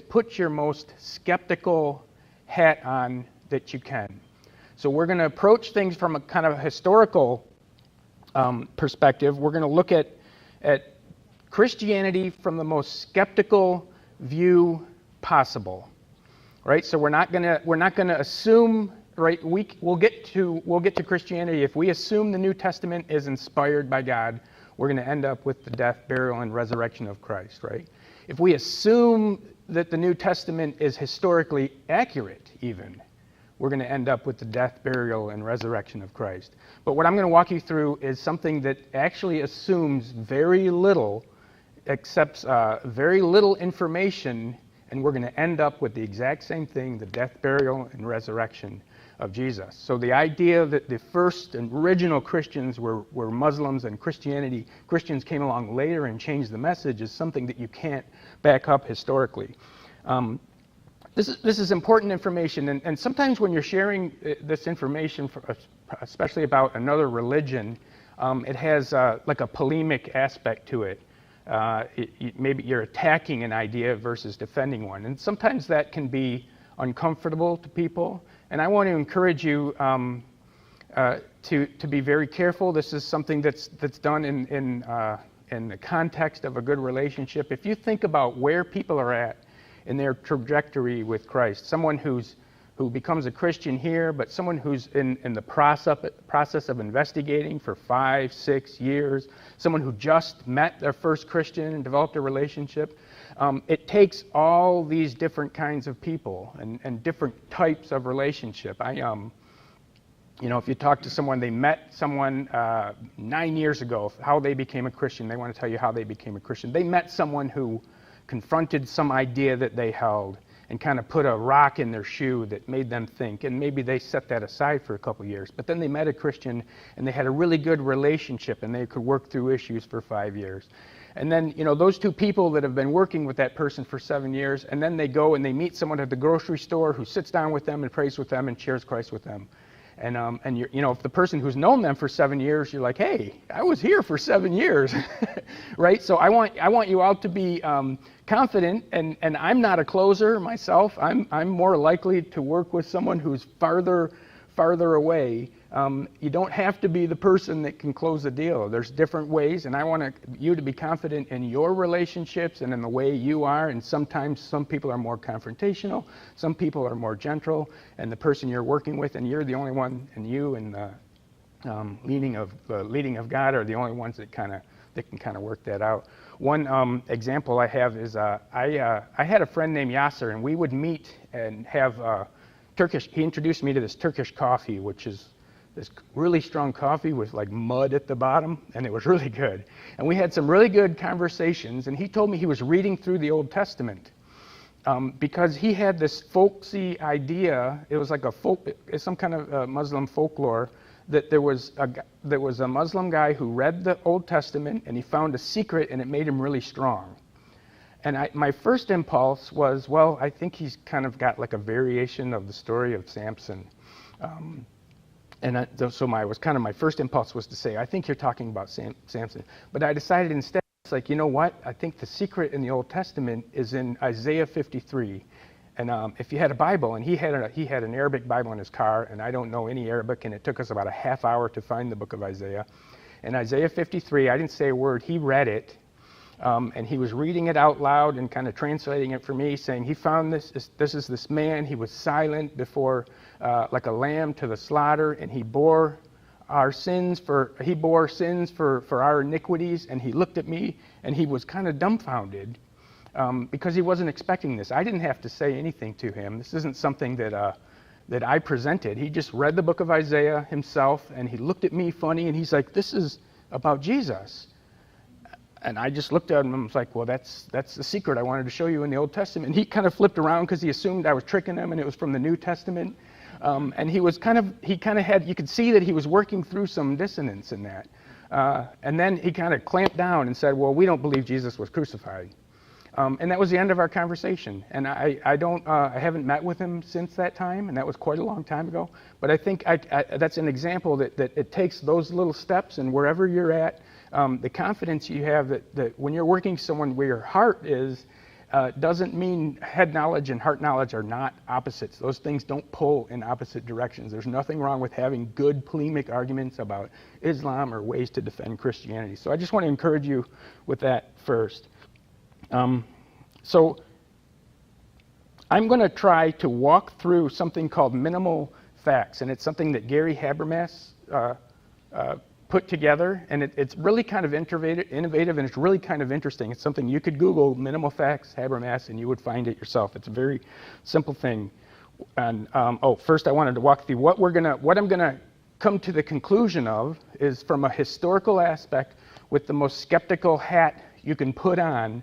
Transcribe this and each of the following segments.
put your most skeptical hat on that you can. So we're going to approach things from a kind of historical perspective. We're going to look at Christianity from the most skeptical view possible, right? So we're not going to assume, right? We'll get to Christianity. If we assume the New Testament is inspired by God, we're going to end up with the death, burial, and resurrection of Christ, right? If we assume that the New Testament is historically accurate, even, we're going to end up with the death, burial, and resurrection of Christ. But what I'm going to walk you through is something that actually assumes very little, accepts very little information, and we're going to end up with the exact same thing, the death, burial, and resurrection of Jesus. So the idea that the first and original Christians were Muslims and Christians came along later and changed the message is something that you can't back up historically. This is important information, and sometimes when you're sharing this information, especially about another religion, it has like a polemic aspect to it. Maybe you're attacking an idea versus defending one, and sometimes that can be uncomfortable to people. And I want to encourage you to be very careful. This is something that's done in the context of a good relationship. If you think about where people are at in their trajectory with Christ, someone who becomes a Christian here, but someone who's in the process of investigating for 5, 6 years, someone who just met their first Christian and developed a relationship. It takes all these different kinds of people and different types of relationship. If you talk to someone, they met someone 9 years ago, how they became a Christian, they want to tell you how they became a Christian. They met someone who confronted some idea that they held and kind of put a rock in their shoe that made them think, and maybe they set that aside for a couple years. But then they met a Christian and they had a really good relationship and they could work through issues for 5 years. And then, those two people that have been working with that person for 7 years, and then they go and they meet someone at the grocery store who sits down with them and prays with them and shares Christ with them. And if the person who's known them for 7 years, you're like, hey, I was here for 7 years, right? So I want you all to be confident, and I'm not a closer myself. I'm more likely to work with someone who's farther away. You don't have to be the person that can close the deal. There's different ways, and I want you to be confident in your relationships and in the way you are. And sometimes some people are more confrontational, some people are more gentle, and the person you're working with, and you're the only one, and you and the leading of God are the only ones that can kind of work that out. One example I have is I had a friend named Yasser, and we would meet and have Turkish. He introduced me to this Turkish coffee, which is this really strong coffee with like mud at the bottom, and it was really good. And we had some really good conversations, and he told me he was reading through the Old Testament because he had this folksy idea. It was like some kind of Muslim folklore that there was a Muslim guy who read the Old Testament and he found a secret and it made him really strong. And my first impulse was, well, I think he's kind of got like a variation of the story of Samson. So my first impulse was to say, I think you're talking about Samson. But I decided instead, it's like, you know what? I think the secret in the Old Testament is in Isaiah 53. And if you had a Bible, and he had an Arabic Bible in his car, and I don't know any Arabic, and it took us about a half hour to find the book of Isaiah. In Isaiah 53, I didn't say a word. He read it, and he was reading it out loud and kind of translating it for me, saying he found this is this man. He was silent before, like a lamb to the slaughter, and he bore sins for our iniquities. And he looked at me, and he was kind of dumbfounded. Because he wasn't expecting this. I didn't have to say anything to him. This isn't something that I presented. He just read the book of Isaiah himself, and he looked at me funny, and he's like, this is about Jesus. And I just looked at him and was like, well, that's the secret I wanted to show you in the Old Testament. And he kind of flipped around because he assumed I was tricking him, and it was from the New Testament. And he had, you could see that he was working through some dissonance in that. And then he kind of clamped down and said, well, we don't believe Jesus was crucified. And that was the end of our conversation. And I haven't met with him since that time, and that was quite a long time ago. But I think that's an example that it takes those little steps, and wherever you're at, the confidence you have that when you're working someone where your heart is, doesn't mean head knowledge and heart knowledge are not opposites. Those things don't pull in opposite directions. There's nothing wrong with having good polemic arguments about Islam or ways to defend Christianity. So I just want to encourage you with that first. So I'm going to try to walk through something called minimal facts, and it's something that Gary Habermas put together, and it's really kind of innovative, and it's really kind of interesting. It's something you could Google, minimal facts, Habermas, and you would find it yourself. It's a very simple thing. And first I wanted to walk through what I'm gonna come to the conclusion of is from a historical aspect with the most skeptical hat you can put on.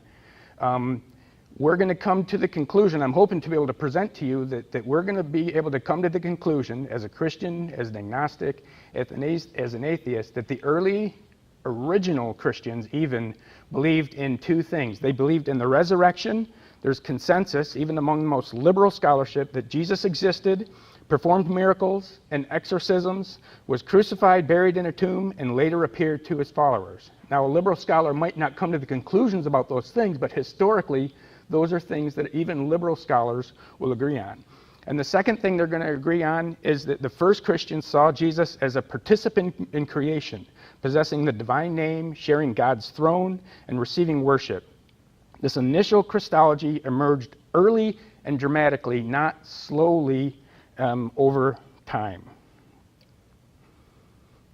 We're going to come to the conclusion, I'm hoping to be able to present to you that we're going to be able to come to the conclusion as a Christian, as an agnostic, as an atheist, that the early original Christians even believed in two things. They believed in the resurrection. There's consensus, even among the most liberal scholarship, that Jesus existed, performed miracles and exorcisms, was crucified, buried in a tomb, and later appeared to his followers. Now, a liberal scholar might not come to the conclusions about those things, but historically, those are things that even liberal scholars will agree on. And the second thing they're going to agree on is that the first Christians saw Jesus as a participant in creation, possessing the divine name, sharing God's throne, and receiving worship. This initial Christology emerged early and dramatically, not slowly over time.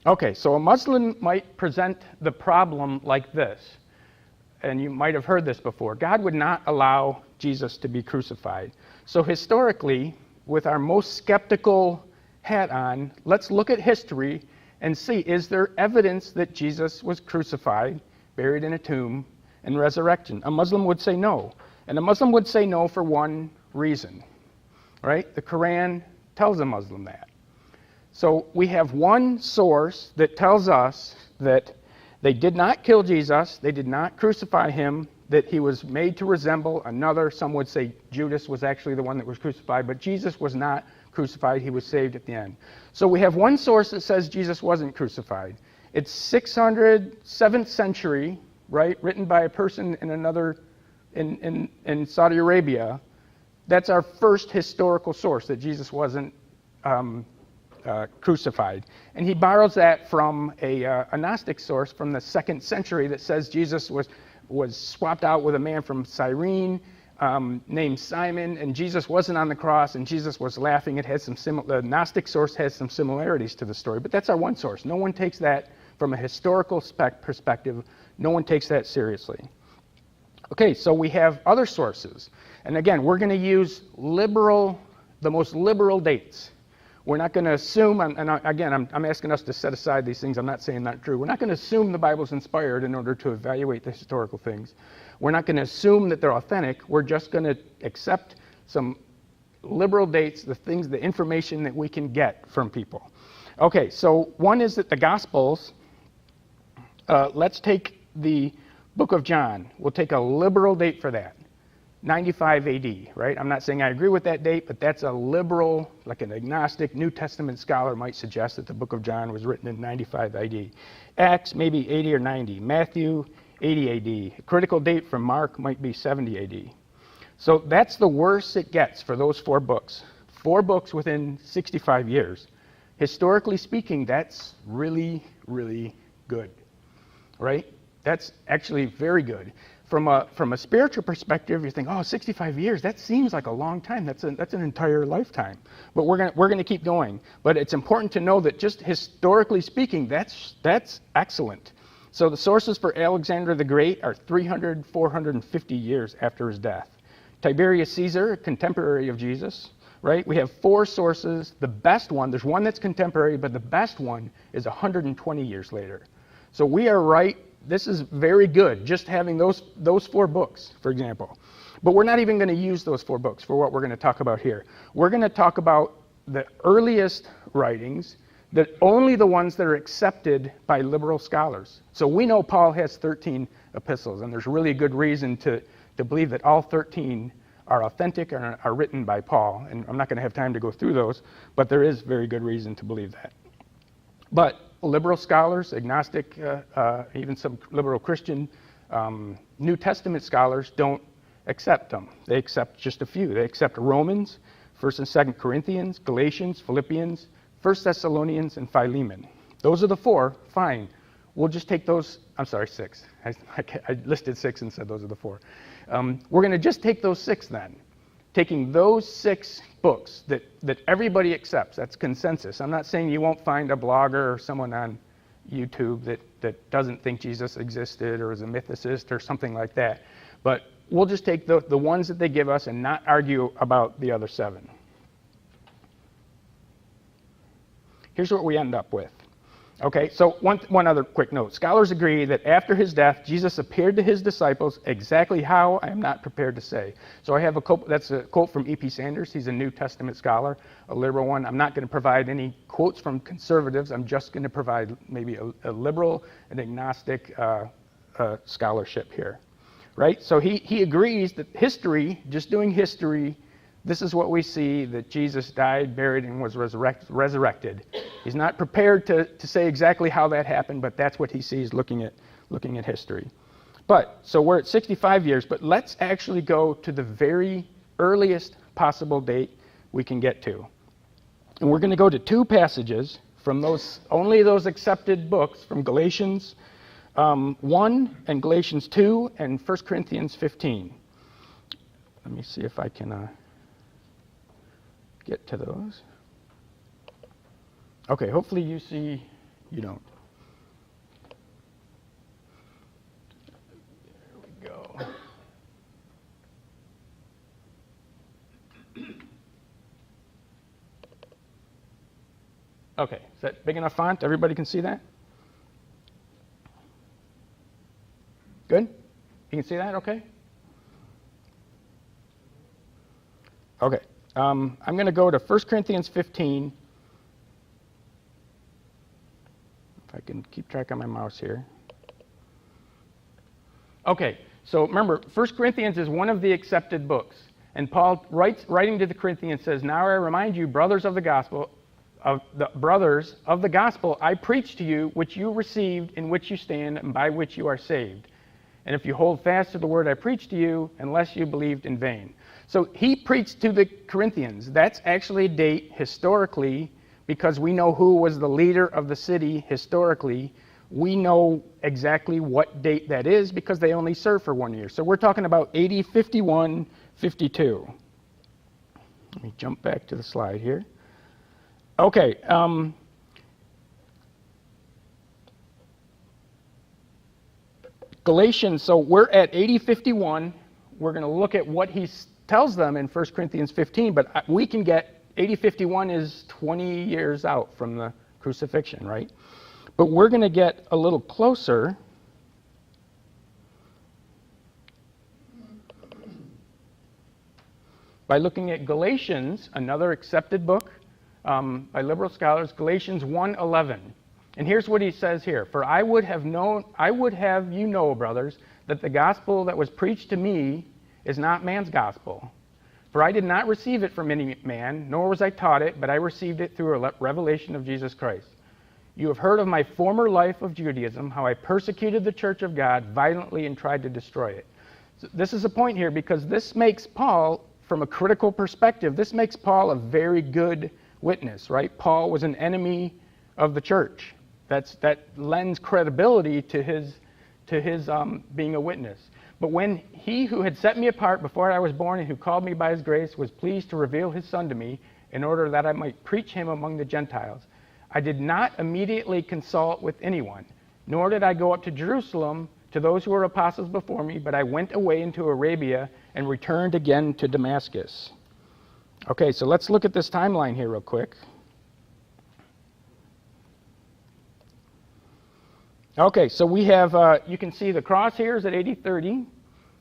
Okay, so a Muslim might present the problem like this. And you might have heard this before. God would not allow Jesus to be crucified. So historically, with our most skeptical hat on, let's look at history and see, is there evidence that Jesus was crucified, buried in a tomb, and resurrected? A Muslim would say no. And a Muslim would say no for one reason, right? The Qur'an tells a Muslim that. So we have one source that tells us that they did not kill Jesus, they did not crucify him, that he was made to resemble another. Some would say Judas was actually the one that was crucified, but Jesus was not crucified, he was saved at the end. So we have one source that says Jesus wasn't crucified. It's 7th century, right, written by a person in Saudi Arabia. That's our first historical source, that Jesus wasn't crucified. And he borrows that from a Gnostic source from the 2nd century that says Jesus was swapped out with a man from Cyrene named Simon, and Jesus wasn't on the cross, and Jesus was laughing. It has the Gnostic source has some similarities to the story, but that's our one source. No one takes that from a historical perspective. No one takes that seriously. Okay, so we have other sources. And again, we're going to use the most liberal dates. We're not going to assume, I'm asking us to set aside these things. I'm not saying not true. We're not going to assume the Bible's inspired in order to evaluate the historical things. We're not going to assume that they're authentic. We're just going to accept some liberal dates, the information that we can get from people. Okay, so one is that the Gospels, let's take the book of John. We'll take a liberal date for that. 95 AD, right? I'm not saying I agree with that date, but that's a liberal, like an agnostic New Testament scholar might suggest that the book of John was written in 95 AD. Acts, maybe 80 or 90. Matthew, 80 AD. A critical date from Mark might be 70 AD. So that's the worst it gets for those 4 books. 4 books within 65 years. Historically speaking, that's really, really good, right? That's actually very good. From a spiritual perspective, you think, 65 years, that seems like a long time. That's an entire lifetime. But we're gonna keep going. But it's important to know that just historically speaking, that's excellent. So the sources for Alexander the Great are 300, 450 years after his death. Tiberius Caesar, a contemporary of Jesus, right? We have 4 sources. The best one, there's one that's contemporary, but the best one is 120 years later. So we are right. This is very good, just having those 4 books, for example. But we're not even going to use those 4 books for what we're going to talk about here. We're going to talk about the earliest writings, only the ones that are accepted by liberal scholars. So we know Paul has 13 epistles, and there's really a good reason to believe that all 13 are authentic and are written by Paul. And I'm not going to have time to go through those, but there is very good reason to believe that. But liberal scholars, agnostic, even some liberal Christian New Testament scholars don't accept them. They accept just a few. They accept Romans, 1st and 2nd Corinthians, Galatians, Philippians, 1st Thessalonians, and Philemon. Those are the 4. Fine. We'll just take those. I'm sorry, 6. I listed 6 and said those are the 4. We're going to just take those 6 then. Taking those 6 books that everybody accepts. That's consensus. I'm not saying you won't find a blogger or someone on YouTube that doesn't think Jesus existed or is a mythicist or something like that. But we'll just take the ones that they give us and not argue about the other 7. Here's what we end up with. Okay, so one other quick note. Scholars agree that after his death, Jesus appeared to his disciples. Exactly how, I am not prepared to say. So I have a quote, that's a quote from E.P. Sanders. He's a New Testament scholar, a liberal one. I'm not going to provide any quotes from conservatives. I'm just going to provide maybe a liberal and agnostic scholarship here. Right? So he agrees that history, just doing history, this is what we see, that Jesus died, buried, and was resurrected. He's not prepared to say exactly how that happened, but that's what he sees looking at history. But, so we're at 65 years, but let's actually go to the very earliest possible date we can get to. And we're going to go to 2 passages from only those accepted books, from Galatians 1 and Galatians 2 and 1 Corinthians 15. Let me see if I can get to those. Okay, hopefully you see, you don't. There we go. Okay, is that big enough font? Everybody can see that? Good? You can see that, okay? Okay. I'm going to go to 1 Corinthians 15. If I can keep track of my mouse here. Okay, so remember, 1 Corinthians is one of the accepted books. And Paul, writing to the Corinthians, says, "Now I remind you, brothers of the gospel, I preach to you, which you received, in which you stand, and by which you are saved. And if you hold fast to the word I preached to you, unless you believed in vain." So he preached to the Corinthians. That's actually a date historically, because we know who was the leader of the city historically. We know exactly what date that is because they only served for 1 year. So we're talking about AD 51, 52. Let me jump back to the slide here. Okay. Galatians, so we're at AD 51. We're going to look at what he tells them in 1 Corinthians 15, but we can get, AD 51 is 20 years out from the crucifixion, right? But we're going to get a little closer by looking at Galatians, another accepted book by liberal scholars, Galatians 1:11. And here's what he says here: "For I would have you know, brothers, that the gospel that was preached to me is not man's gospel. For I did not receive it from any man, nor was I taught it, but I received it through a revelation of Jesus Christ. You have heard of my former life of Judaism, how I persecuted the church of God violently and tried to destroy it." So this is a point here, because this makes Paul, from a critical perspective, this makes Paul a very good witness, right? Paul was an enemy of the church. That lends credibility to his being a witness. "But when he who had set me apart before I was born and who called me by his grace was pleased to reveal his Son to me in order that I might preach him among the Gentiles, I did not immediately consult with anyone, nor did I go up to Jerusalem to those who were apostles before me, but I went away into Arabia and returned again to Damascus." Okay, so let's look at this timeline here real quick. Okay, so we have, you can see the crosshairs at AD 30.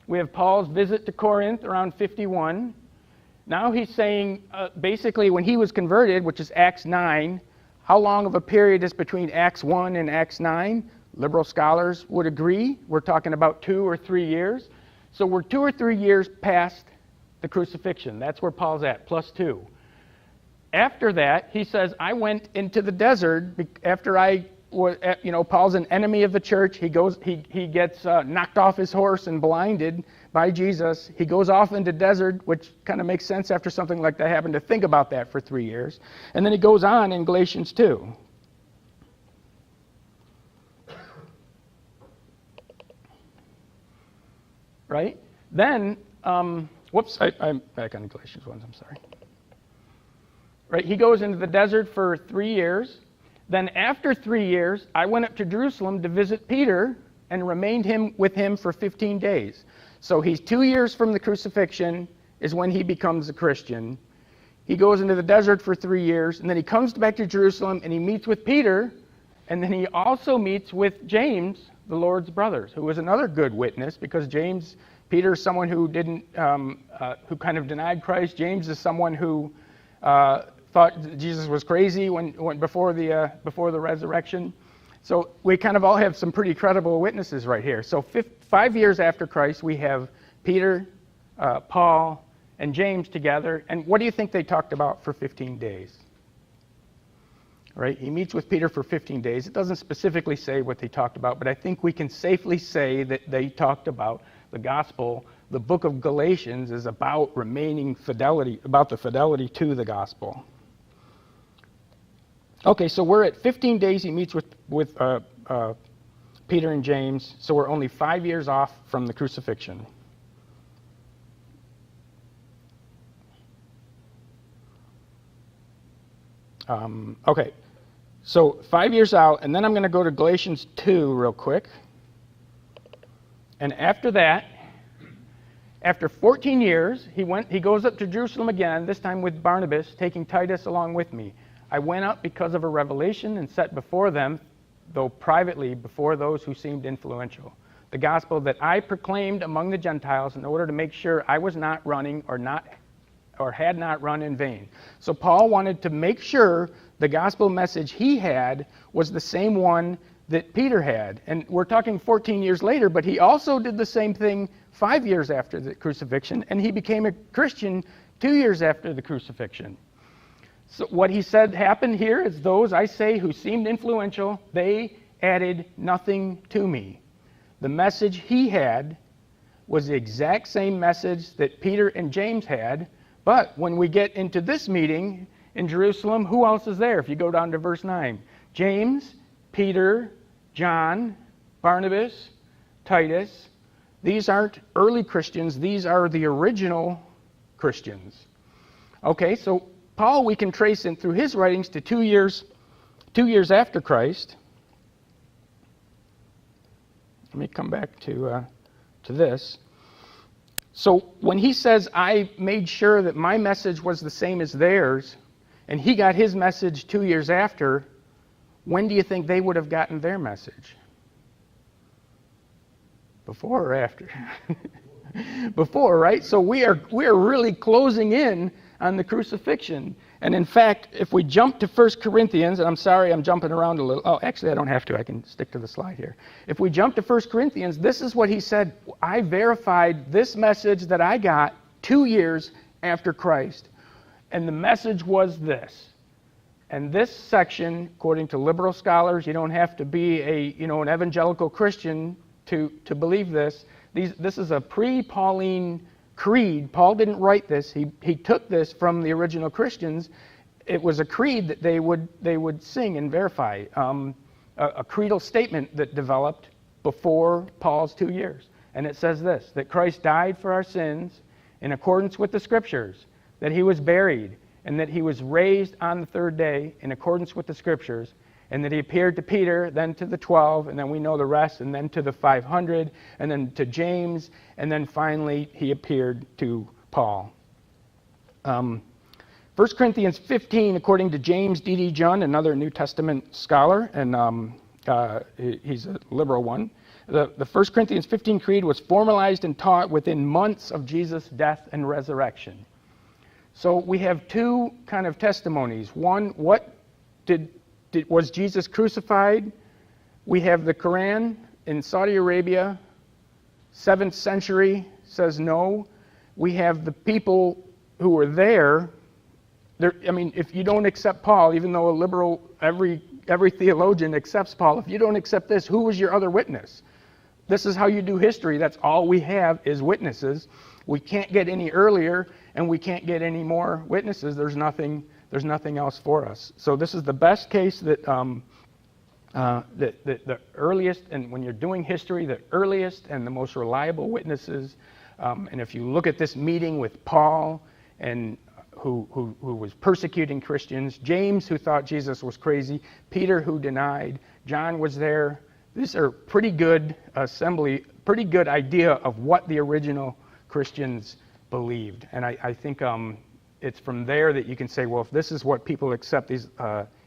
We have Paul's visit to Corinth around 51. Now he's saying, basically, when he was converted, which is Acts 9, how long of a period is between Acts 1 and Acts 9? Liberal scholars would agree. We're talking about 2 or 3 years. So we're 2 or 3 years past the crucifixion. That's where Paul's at, +2. After that, he says, I went into the desert after Paul's an enemy of the church. He gets knocked off his horse and blinded by Jesus. He goes off into desert, which kind of makes sense after something like that happened, to think about that for 3 years. And then he goes on in Galatians 2. Right? Then, I'm back on Galatians 1, I'm sorry. Right, he goes into the desert for 3 years. Then after 3 years, I went up to Jerusalem to visit Peter and remained with him for 15 days. So he's 2 years from the crucifixion is when he becomes a Christian. He goes into the desert for 3 years, and then he comes back to Jerusalem and he meets with Peter, and then he also meets with James, the Lord's brothers, who was another good witness, because Peter is someone who who kind of denied Christ. James is someone who thought Jesus was crazy before the resurrection. So we kind of all have some pretty credible witnesses right here. So 5 years after Christ, we have Peter, Paul, and James together. And what do you think they talked about for 15 days? Right? He meets with Peter for 15 days. It doesn't specifically say what they talked about, but I think we can safely say that they talked about the gospel. The book of Galatians is about remaining fidelity, about the fidelity to the gospel. Okay, so we're at 15 days he meets with Peter and James, so we're only 5 years off from the crucifixion. Okay, so 5 years out, and then I'm going to go to Galatians 2 real quick. And after that, after 14 years, he goes up to Jerusalem again, this time with Barnabas, taking Titus along with me. I went up because of a revelation and set before them, though privately, before those who seemed influential, the gospel that I proclaimed among the Gentiles in order to make sure I was not running or had not run in vain. So Paul wanted to make sure the gospel message he had was the same one that Peter had. And we're talking 14 years later, but he also did the same thing 5 years after the crucifixion, and he became a Christian 2 years after the crucifixion. So what he said happened here is, those I say who seemed influential, they added nothing to me. The message he had was the exact same message that Peter and James had, but when we get into this meeting in Jerusalem, who else is there? If you go down to verse 9, James, Peter, John, Barnabas, Titus. These aren't early Christians, these are the original Christians. Okay, so Paul, we can trace in through his writings to 2 years after Christ. Let me come back to this. So when he says, I made sure that my message was the same as theirs, and he got his message 2 years after, when do you think they would have gotten their message? Before or after? Before, right? So we are really closing in on the crucifixion. And in fact, if we jump to 1 Corinthians, and I'm sorry I'm jumping around a little. Oh, actually I don't have to. I can stick to the slide here. If we jump to 1 Corinthians, this is what he said. I verified this message that I got 2 years after Christ. And the message was this. And this section, according to liberal scholars, you don't have to be an evangelical Christian to believe this. This is a pre-Pauline creed. Paul didn't write this. He took this from the original Christians. It was a creed that they would sing and verify. A creedal statement that developed before Paul's 2 years. And it says this, that Christ died for our sins in accordance with the Scriptures, that he was buried, and that he was raised on the third day in accordance with the Scriptures, and that he appeared to Peter, then to the 12, and then we know the rest, and then to the 500, and then to James, and then finally he appeared to Paul. 1 Corinthians 15, according to James D.D. Junn, another New Testament scholar, and he's a liberal one, the 1 Corinthians 15 creed was formalized and taught within months of Jesus' death and resurrection. So we have two kind of testimonies. One, was Jesus crucified? We have the Qur'an in Saudi Arabia, 7th century, says no. We have the people who were there. If you don't accept Paul, even though a liberal, every theologian accepts Paul, if you don't accept this, who was your other witness? This is how you do history. That's all we have is witnesses. We can't get any earlier, and we can't get any more witnesses. There's nothing else for us. So this is the best case that the earliest, and when you're doing history, the earliest and the most reliable witnesses. And if you look at this meeting with Paul, and who was persecuting Christians, James, who thought Jesus was crazy, Peter, who denied, John was there. These are pretty good pretty good idea of what the original Christians believed. And I think it's from there that you can say, well, if this is what people accept, these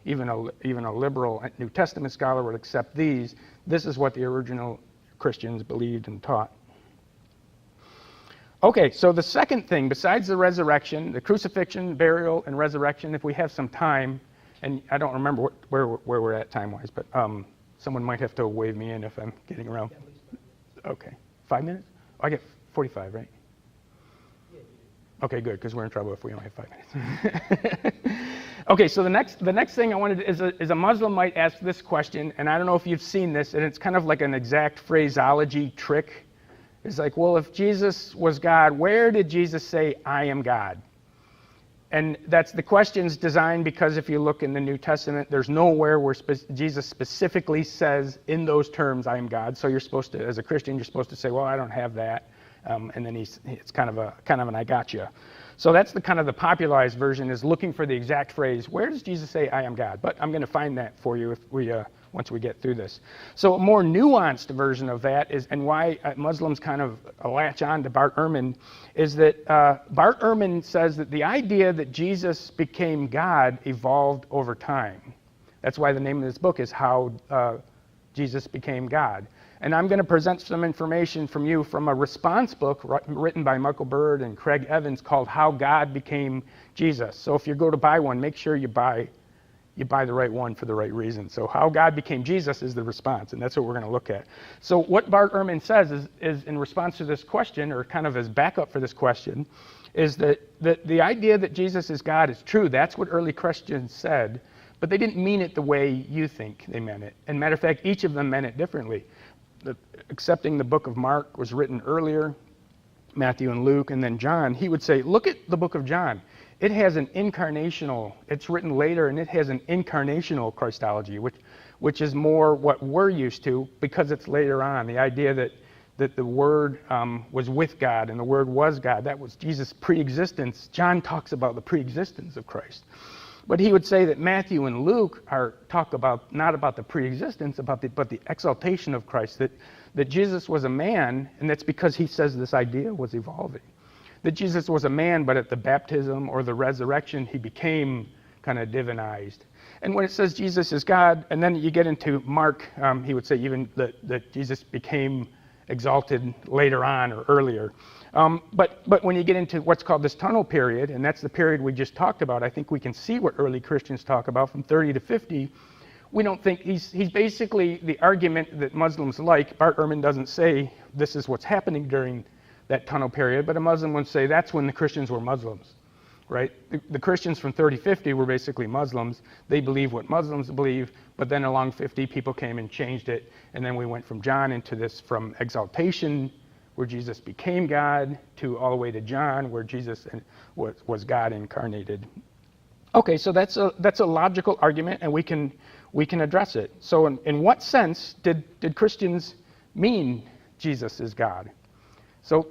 even a liberal New Testament scholar would accept these. This is what the original Christians believed and taught. Okay, so the second thing, besides the resurrection, the crucifixion, burial, and resurrection, if we have some time, and I don't remember where we're at time-wise, but someone might have to wave me in if I'm getting around. Okay, 5 minutes? Oh, I get 45, right? Okay, good, because we're in trouble if we only have 5 minutes. Okay, so the next thing I wanted is a Muslim might ask this question, and I don't know if you've seen this, and it's kind of like an exact phraseology trick. It's like, well, if Jesus was God, where did Jesus say, I am God? And the question's designed because if you look in the New Testament, there's nowhere where Jesus specifically says in those terms, I am God. So you're supposed to, as a Christian, you're supposed to say, well, I don't have that. And then it's kind of an I got you. So that's the kind of the popularized version, is looking for the exact phrase, where does Jesus say, I am God? But I'm going to find that for you if once we get through this. So a more nuanced version of that is, and why Muslims kind of latch on to Bart Ehrman, is that Bart Ehrman says that the idea that Jesus became God evolved over time. That's why the name of this book is How Jesus Became God. And I'm going to present some information from you from a response book written by Michael Bird and Craig Evans called How God Became Jesus. So if you go to buy one, make sure you buy the right one for the right reason. So How God Became Jesus is the response, and that's what we're going to look at. So what Bart Ehrman says is in response to this question, or kind of as backup for this question, is that the idea that Jesus is God is true. That's what early Christians said, but they didn't mean it the way you think they meant it. And matter of fact, each of them meant it differently. Accepting the book of Mark was written earlier, Matthew and Luke, and then John. He would say, look at the book of John. It has an incarnational, it's written later, and it has an incarnational Christology, which is more what we're used to because it's later on. The idea that the Word was with God and the Word was God. That was Jesus' preexistence. John talks about the preexistence of Christ. But he would say that Matthew and Luke talk about not about the preexistence, but the exaltation of Christ, that Jesus was a man, and that's because he says this idea was evolving. That Jesus was a man, but at the baptism or the resurrection, he became kind of divinized. And when it says Jesus is God, and then you get into Mark, he would say even that Jesus became exalted later on or earlier. But when you get into what's called this tunnel period, and that's the period we just talked about, I think we can see what early Christians talk about from 30 to 50. We don't think he's basically the argument that Muslims like. Bart Ehrman doesn't say this is what's happening during that tunnel period, but a Muslim would say that's when the Christians were Muslims, right? The Christians from 30-50 were basically Muslims. They believe what Muslims believe, but then along 50, people came and changed it, and then we went from John into this, from exaltation, where Jesus became God, to all the way to John, where Jesus was God incarnated. Okay, so that's a logical argument, and we can address it. So in what sense did Christians mean Jesus is God? So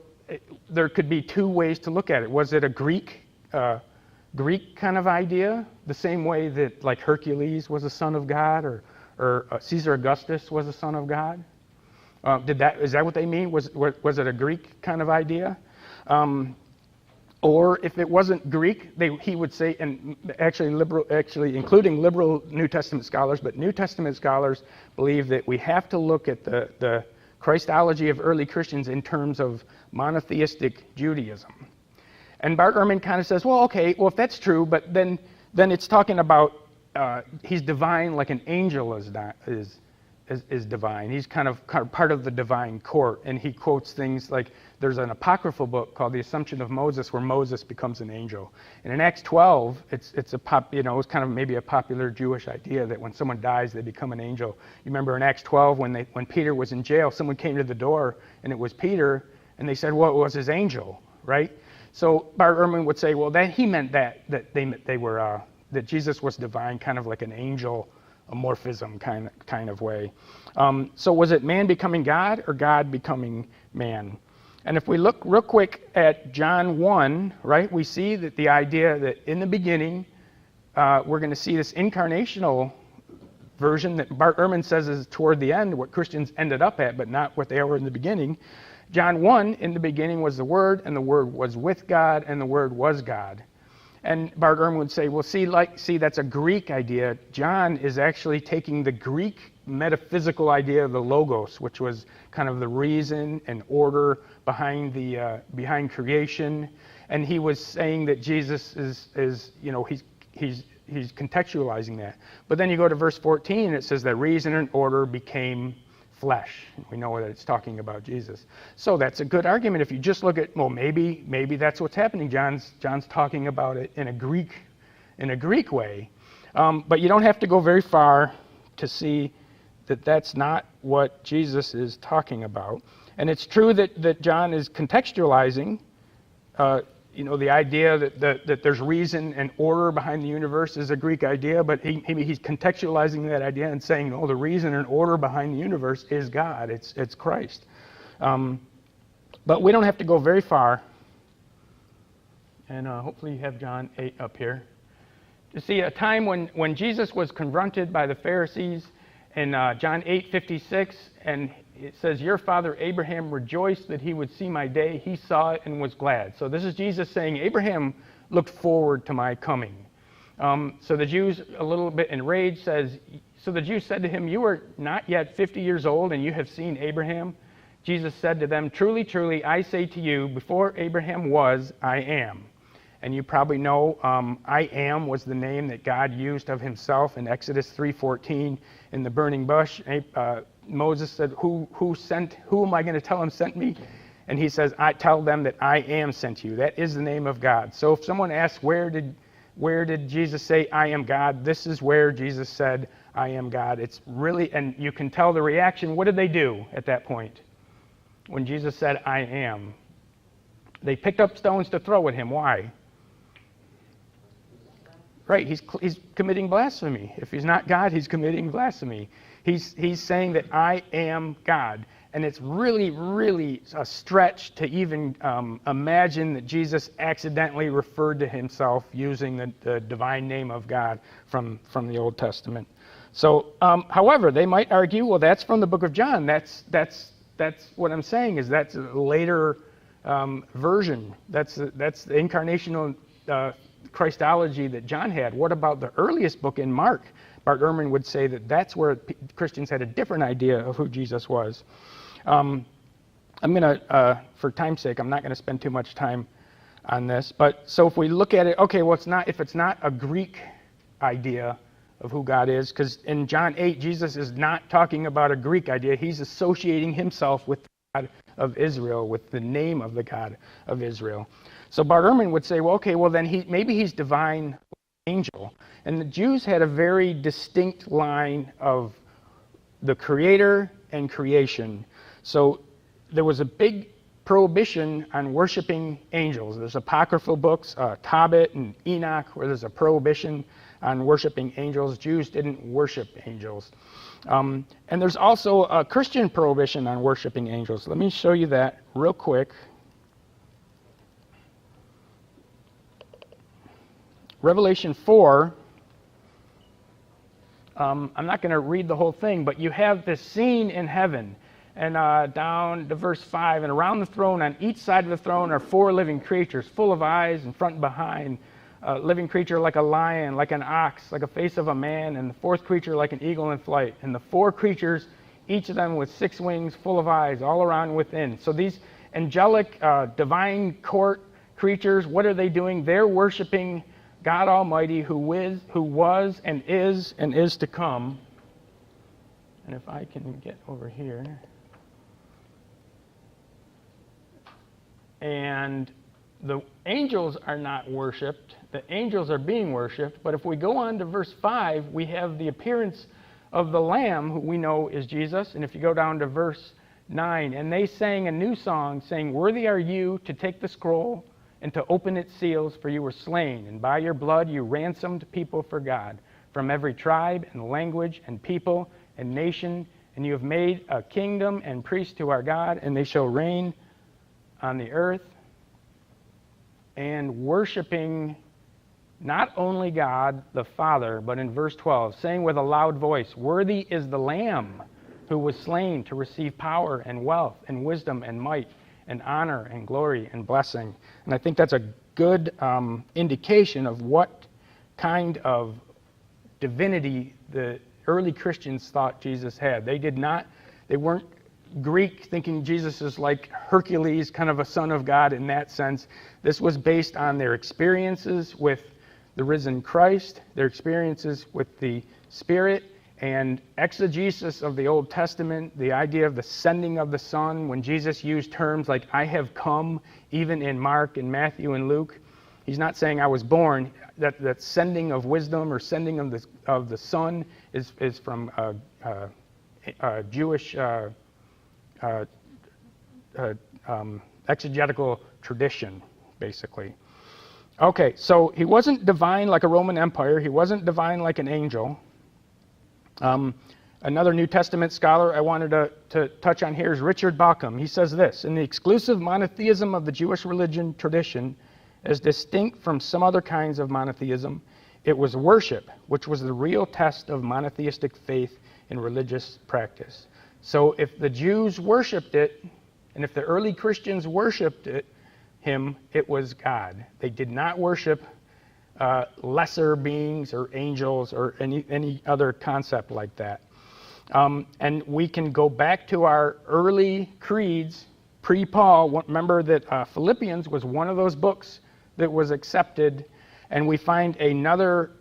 there could be two ways to look at it. Was it a Greek kind of idea, the same way that like Hercules was a son of God, or Caesar Augustus was a son of God? Is that what they mean? Was it a Greek kind of idea? Or if it wasn't Greek, he would say, and actually including liberal New Testament scholars, but New Testament scholars believe that we have to look at the Christology of early Christians in terms of monotheistic Judaism. And Bart Ehrman kind of says, well, okay, well, if that's true, but then it's talking about he's divine like an angel is is divine. He's kind of part of the divine court, and he quotes things like there's an apocryphal book called The Assumption of Moses, where Moses becomes an angel. And in Acts 12, it's kind of maybe a popular Jewish idea that when someone dies, they become an angel. You remember in Acts 12 when Peter was in jail, someone came to the door, and it was Peter, and they said, well, it was his angel, right? So Bart Ehrman would say, well, that he meant that Jesus was divine, kind of like an angel amorphism kind of way. So was it man becoming God or God becoming man? And if we look real quick at John 1, right, we see that the idea that in the beginning, we're going to see this incarnational version that Bart Ehrman says is toward the end, what Christians ended up at, but not what they were in the beginning. John 1, in the beginning was the Word, and the Word was with God, and the Word was God. And Bart Ehrman would say, well, see, that's a Greek idea. John is actually taking the Greek metaphysical idea of the logos, which was kind of the reason and order behind creation, and he was saying that Jesus is he's contextualizing that. But then you go to verse 14, and it says that reason and order became flesh. We know that it's talking about Jesus. So that's a good argument if you just look at, well, maybe that's what's happening. John's talking about it in a Greek way. But you don't have to go very far to see that that's not what Jesus is talking about. And it's true that John is contextualizing the idea that there's reason and order behind the universe is a Greek idea, but he's contextualizing that idea and saying, no, the reason and order behind the universe is God. It's Christ. But we don't have to go very far. And hopefully you have John 8 up here. To see a time when Jesus was confronted by the Pharisees in John 8:56, and it says, your father Abraham rejoiced that he would see my day. He saw it and was glad. So this is Jesus saying, Abraham looked forward to my coming. So the Jews, a little bit enraged, says, so the Jews said to him, you are not yet 50 years old and you have seen Abraham? Jesus said to them, truly, truly, I say to you, before Abraham was, I am. And you probably know I am was the name that God used of himself in Exodus 3:14 in the burning bush. Moses said, who am I going to tell him sent me? And he says, I tell them that I am sent you. That is the name of God. So if someone asks, where did Jesus say, I am God? This is where Jesus said, I am God. It's really, and you can tell the reaction. What did they do at that point? When Jesus said, I am. They picked up stones to throw at him. Why? Right, he's committing blasphemy. If he's not God, he's committing blasphemy. He's saying that I am God. And it's really, really a stretch to even imagine that Jesus accidentally referred to himself using the divine name of God from the Old Testament. So, however, they might argue, well, that's from the book of John. That's what I'm saying is that's a later version. That's the incarnational Christology that John had. What about the earliest book in Mark? Bart Ehrman would say that that's where Christians had a different idea of who Jesus was. I'm going to, for time's sake, I'm not going to spend too much time on this. But so if we look at it, okay, well, if it's not a Greek idea of who God is, because in John 8, Jesus is not talking about a Greek idea. He's associating himself with the God of Israel, with the name of the God of Israel. So Bart Ehrman would say, well, okay, well then maybe he's divine angel. And the Jews had a very distinct line of the creator and creation. So there was a big prohibition on worshiping angels. There's apocryphal books, Tobit and Enoch, where there's a prohibition on worshiping angels. Jews didn't worship angels. And there's also a Christian prohibition on worshiping angels. Let me show you that real quick. Revelation 4, I'm not going to read the whole thing, but you have this scene in heaven. And down to verse 5, and around the throne, on each side of the throne, are 4 living creatures, full of eyes in front and behind. A living creature like a lion, like an ox, like a face of a man, and the 4th creature like an eagle in flight. And the 4 creatures, each of them with 6 wings, full of eyes, all around within. So these angelic, divine court creatures, what are they doing? They're worshiping God Almighty, who was and is to come. And if I can get over here. And the angels are not worshipped. The angels are being worshipped. But if we go on to verse 5, we have the appearance of the Lamb, who we know is Jesus. And if you go down to verse 9, and they sang a new song, saying, "Worthy are you to take the scroll and to open its seals, for you were slain, and by your blood you ransomed people for God, from every tribe and language and people and nation, and you have made a kingdom and priests to our God, and they shall reign on the earth." And worshiping not only God the Father, but in verse 12, saying with a loud voice, "Worthy is the Lamb who was slain to receive power and wealth and wisdom and might and honor and glory and blessing." And I think that's a good indication of what kind of divinity the early Christians thought Jesus had. They weren't Greek, thinking Jesus is like Hercules, kind of a son of God in that sense. This was based on their experiences with the risen Christ, their experiences with the Spirit, and exegesis of the Old Testament, the idea of the sending of the Son. When Jesus used terms like "I have come," even in Mark and Matthew and Luke, he's not saying "I was born." That sending of wisdom or sending of the Son is from Jewish exegetical tradition, basically. Okay, so he wasn't divine like a Roman Empire. He wasn't divine like an angel. Another New Testament scholar I wanted to touch on here is Richard Bauckham. He says this: "In the exclusive monotheism of the Jewish religion tradition, as distinct from some other kinds of monotheism, it was worship, which was the real test of monotheistic faith in religious practice." So if the Jews worshipped it, and if the early Christians worshipped him, it was God. They did not worship lesser beings or angels or any other concept like that. And we can go back to our early creeds, pre-Paul. Remember that Philippians was one of those books that was accepted, and we find another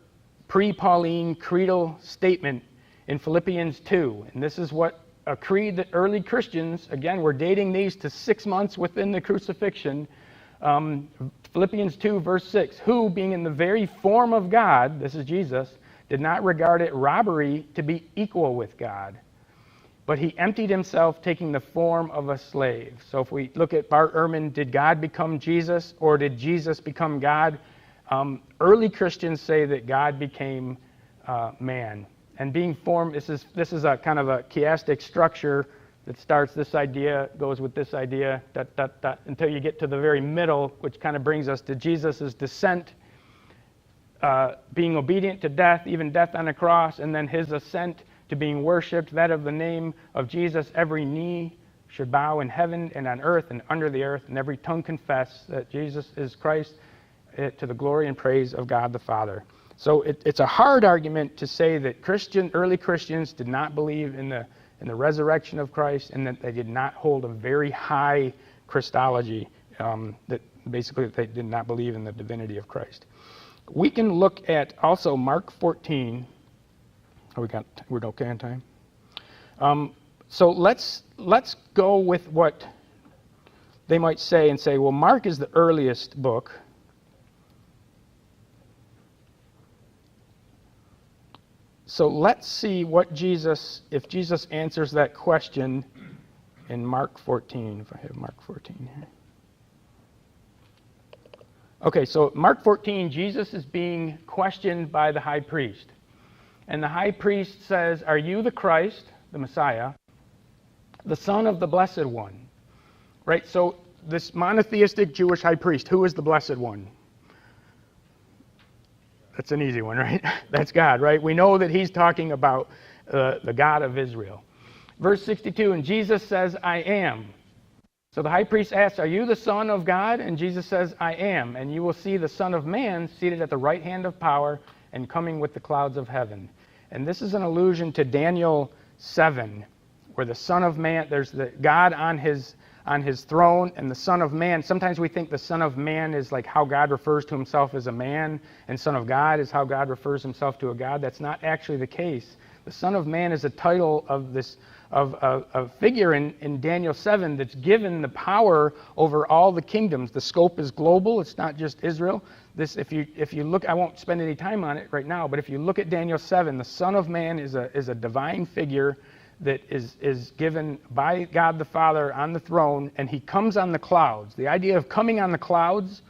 pre-Pauline creedal statement in Philippians 2. And this is what a creed that early Christians, again, we're dating these to 6 months within the crucifixion. Philippians 2, verse 6, "Who, being in the very form of God," this is Jesus, "did not regard it robbery to be equal with God, but he emptied himself, taking the form of a slave." So if we look at Bart Ehrman, did God become Jesus, or did Jesus become God? Early Christians say that God became man. And being formed, this is a kind of a chiastic structure that starts this idea, goes with this idea, until you get to the very middle, which kind of brings us to Jesus' descent, being obedient to death, even death on a cross, and then his ascent to being worshipped, that of the name of Jesus, every knee should bow in heaven and on earth and under the earth, and every tongue confess that Jesus is Christ, to the glory and praise of God the Father. So it's a hard argument to say that early Christians did not believe in the resurrection of Christ, and that they did not hold a very high Christology, that basically they did not believe in the divinity of Christ. We can look at also Mark 14. We're okay on time. So let's go with what they might say and say, well, Mark is the earliest book. So let's see if Jesus answers that question in Mark 14, if I have Mark 14 here. Okay, so Mark 14, Jesus is being questioned by the high priest. And the high priest says, "Are you the Christ, the Messiah, the Son of the Blessed One?" Right, so this monotheistic Jewish high priest, who is the Blessed One? That's an easy one, right? That's God, right? We know that he's talking about the God of Israel. Verse 62, and Jesus says, "I am." So the high priest asks, "Are you the Son of God?" And Jesus says, "I am. And you will see the Son of Man seated at the right hand of power and coming with the clouds of heaven." And this is an allusion to Daniel 7, where the Son of Man, there's the God on his throne, and the Son of Man. Sometimes we think the Son of Man is like how God refers to himself as a man, and Son of God is how God refers himself to a God. That's not actually the case. The Son of Man is a title of this of a figure in Daniel 7 that's given the power over all the kingdoms. The scope is global. It's not just Israel. This, if you look, I won't spend any time on it right now, but if you look at Daniel 7, the Son of Man is a divine figure that is given by God the Father on the throne, and he comes on the clouds. The idea of coming on the clouds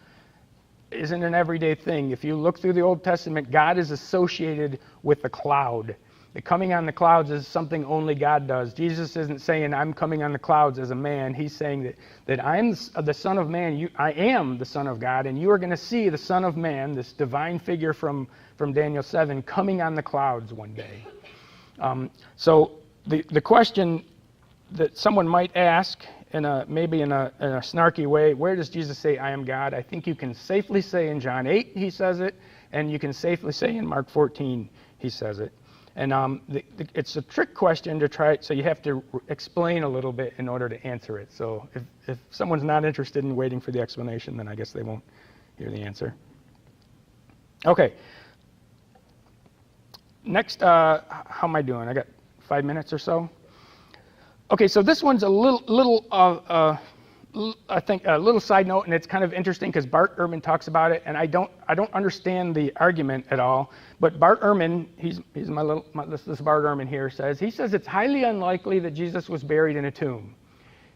isn't an everyday thing. If you look through the Old Testament, God is associated with the cloud. The coming on the clouds is something only God does. Jesus isn't saying, I'm coming on the clouds as a man. He's saying that I'm the Son of Man. I am the Son of God, and you are going to see the Son of Man, this divine figure from Daniel 7, coming on the clouds one day. So the question that someone might ask, maybe in a snarky way, where does Jesus say, I am God? I think you can safely say in John 8 he says it, and you can safely say in Mark 14 he says it. And it's a trick question to try, so you have to explain a little bit in order to answer it. So if someone's not interested in waiting for the explanation, then I guess they won't hear the answer. Okay. Next, how am I doing? I got 5 minutes or so. Okay, so this one's a little I think a little side note, and it's kind of interesting because Bart Ehrman talks about it, and I don't understand the argument at all. But Bart Ehrman, this is Bart Ehrman here, says it's highly unlikely that Jesus was buried in a tomb.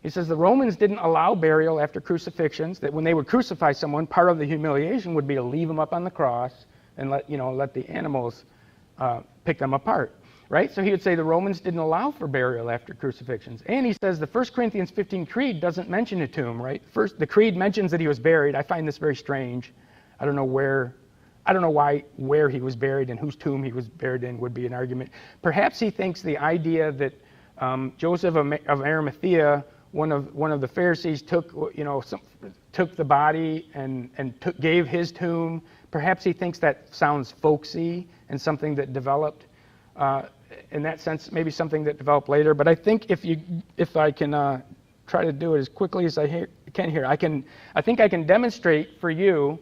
He says the Romans didn't allow burial after crucifixions. That when they would crucify someone, part of the humiliation would be to leave them up on the cross and let the animals pick them apart. Right? So he would say the Romans didn't allow for burial after crucifixions. And he says the 1 Corinthians 15 creed doesn't mention a tomb, right? First, the creed mentions that he was buried. I find this very strange. I don't know where he was buried and whose tomb he was buried in would be an argument. Perhaps he thinks the idea that Joseph of Arimathea, one of the Pharisees, took the body and gave his tomb. Perhaps he thinks that sounds folksy and something that developed. In that sense, maybe something that developed later. But I think if I can try to do it as quickly as I can here, I think I can demonstrate for you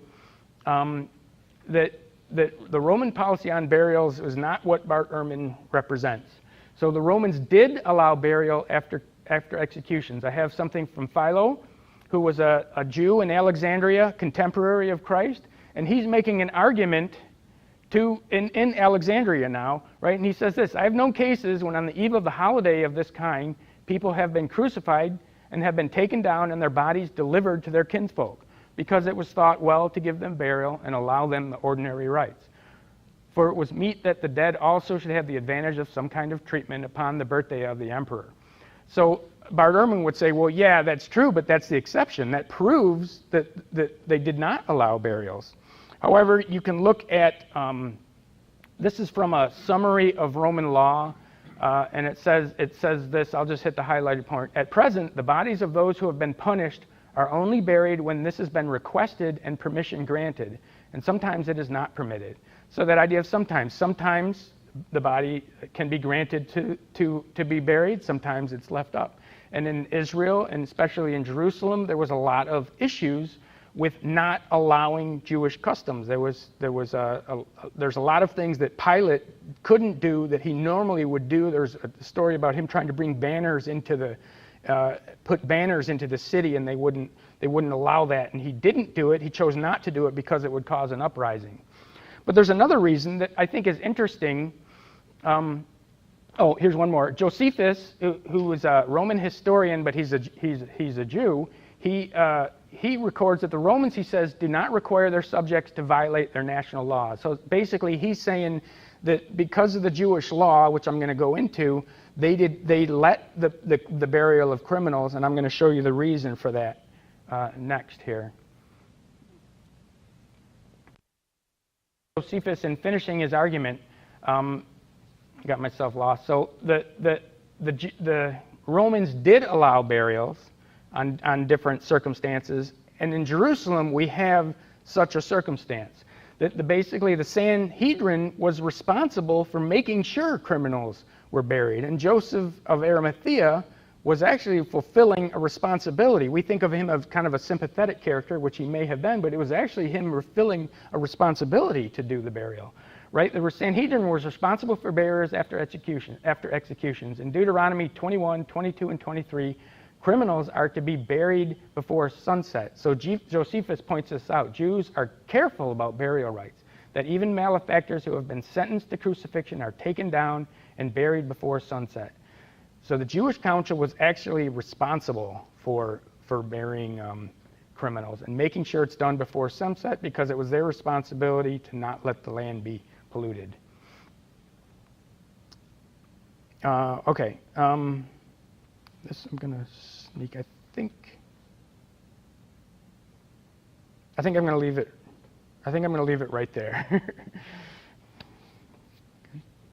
that the Roman policy on burials is not what Bart Ehrman represents. So the Romans did allow burial after executions. I have something from Philo, who was a Jew in Alexandria, contemporary of Christ, and he's making an argument in Alexandria now, right? And he says this: I have known cases when on the eve of the holiday of this kind, people have been crucified and have been taken down and their bodies delivered to their kinsfolk, because it was thought well to give them burial and allow them the ordinary rites. For it was meet that the dead also should have the advantage of some kind of treatment upon the birthday of the emperor. So Bart Ehrman would say, well, yeah, that's true, but that's the exception. That proves that they did not allow burials. However, you can look at, this is from a summary of Roman law, and it says this, I'll just hit the highlighted point. At present, the bodies of those who have been punished are only buried when this has been requested and permission granted, and sometimes it is not permitted. So that idea of sometimes the body can be granted to be buried, sometimes it's left up. And in Israel, and especially in Jerusalem, there was a lot of issues with not allowing Jewish customs. There's a lot of things that Pilate couldn't do that he normally would do. There's a story about him trying to bring banners put banners into the city, and they wouldn't allow that. And he didn't do it. He chose not to do it because it would cause an uprising. But there's another reason that I think is interesting. Here's one more. Josephus, who was a Roman historian, but he's a Jew. He records that the Romans, he says, do not require their subjects to violate their national laws. So basically, he's saying that because of the Jewish law, which I'm going to go into, they let the burial of criminals, and I'm going to show you the reason for that next here. Josephus, in finishing his argument, got myself lost. So the Romans did allow burials on different circumstances, and in Jerusalem we have such a circumstance. Basically the Sanhedrin was responsible for making sure criminals were buried, and Joseph of Arimathea was actually fulfilling a responsibility. We think of him as kind of a sympathetic character, which he may have been, but it was actually him fulfilling a responsibility to do the burial. right? The Sanhedrin was responsible for burials after executions. In Deuteronomy 21, 22, and 23, criminals are to be buried before sunset. So Josephus points this out. Jews are careful about burial rites, that even malefactors who have been sentenced to crucifixion are taken down and buried before sunset. So the Jewish council was actually responsible for burying criminals and making sure it's done before sunset, because it was their responsibility to not let the land be polluted. Okay. This I'm going to sneak. I think I'm going to leave it. I think I'm going to leave it right there.